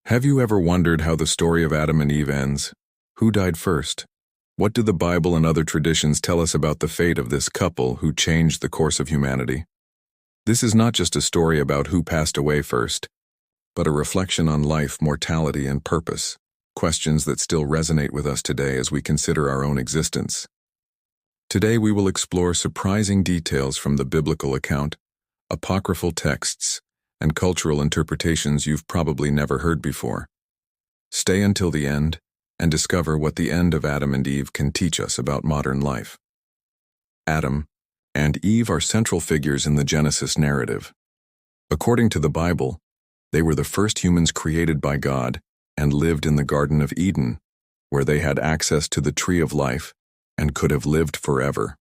Have you ever wondered how the story of Adam and Eve ends? Who died first? What do the Bible and other traditions tell us about the fate of this couple who changed the course of humanity? This is not just a story about who passed away first, but a reflection on life, mortality, and purpose, questions that still resonate with us today as we consider our own existence. Today we will explore surprising details from the biblical account, apocryphal texts, and cultural interpretations you've probably never heard before. Stay until the end and discover what the end of Adam and Eve can teach us about modern life. Adam and Eve are central figures in the Genesis narrative. According to the Bible, they were the first humans created by God and lived in the Garden of Eden, where they had access to the tree of life and could have lived forever.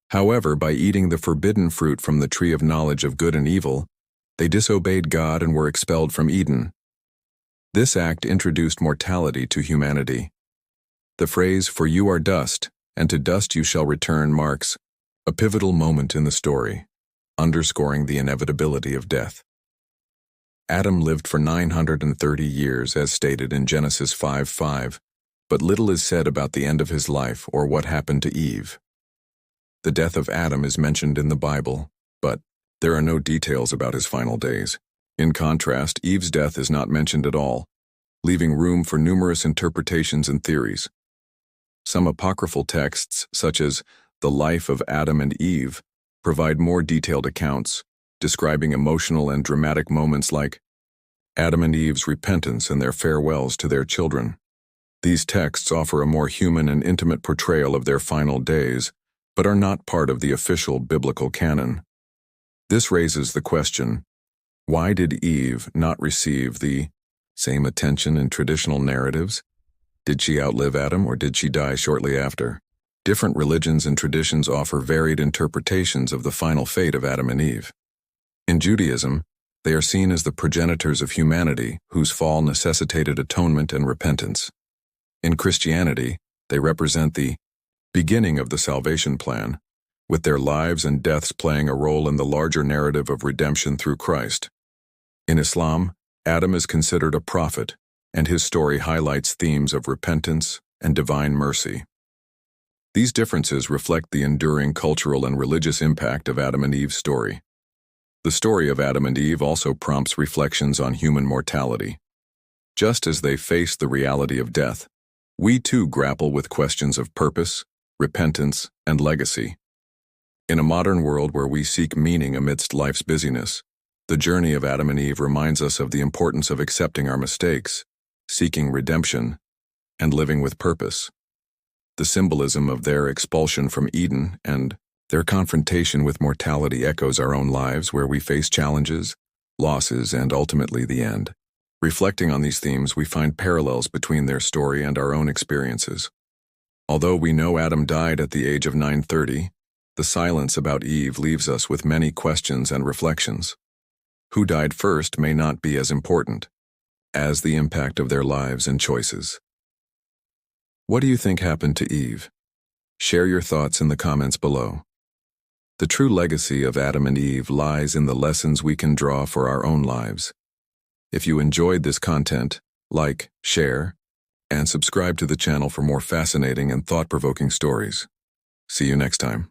However, by eating the forbidden fruit from the tree of knowledge of good and evil, they disobeyed God and were expelled from Eden. This act introduced mortality to humanity. The phrase, "For you are dust, and to dust you shall return," marks a pivotal moment in the story, underscoring the inevitability of death. Adam lived for 930 years, as stated in Genesis 5:5, but little is said about the end of his life or what happened to Eve. The death of Adam is mentioned in the Bible, but there are no details about his final days. In contrast, Eve's death is not mentioned at all, leaving room for numerous interpretations and theories. Some apocryphal texts, such as The Life of Adam and Eve, provide more detailed accounts, describing emotional and dramatic moments like Adam and Eve's repentance and their farewells to their children. These texts offer a more human and intimate portrayal of their final days, but are not part of the official biblical canon. This raises the question, why did Eve not receive the same attention in traditional narratives? Did she outlive Adam, or did she die shortly after? Different religions and traditions offer varied interpretations of the final fate of Adam and Eve. In Judaism, they are seen as the progenitors of humanity whose fall necessitated atonement and repentance. In Christianity, they represent the beginning of the salvation plan, with their lives and deaths playing a role in the larger narrative of redemption through Christ. In Islam, Adam is considered a prophet, and his story highlights themes of repentance and divine mercy. These differences reflect the enduring cultural and religious impact of Adam and Eve's story. The story of Adam and Eve also prompts reflections on human mortality. Just as they face the reality of death, we too grapple with questions of purpose, repentance, and legacy. In a modern world where we seek meaning amidst life's busyness, the journey of Adam and Eve reminds us of the importance of accepting our mistakes, seeking redemption, and living with purpose. The symbolism of their expulsion from Eden and their confrontation with mortality echoes our own lives, where we face challenges, losses, and ultimately the end. Reflecting on these themes, we find parallels between their story and our own experiences. Although we know Adam died at the age of 930, the silence about Eve leaves us with many questions and reflections. Who died first may not be as important as the impact of their lives and choices. What do you think happened to Eve? Share your thoughts in the comments below. The true legacy of Adam and Eve lies in the lessons we can draw for our own lives. If you enjoyed this content, like, share, and subscribe to the channel for more fascinating and thought-provoking stories. See you next time.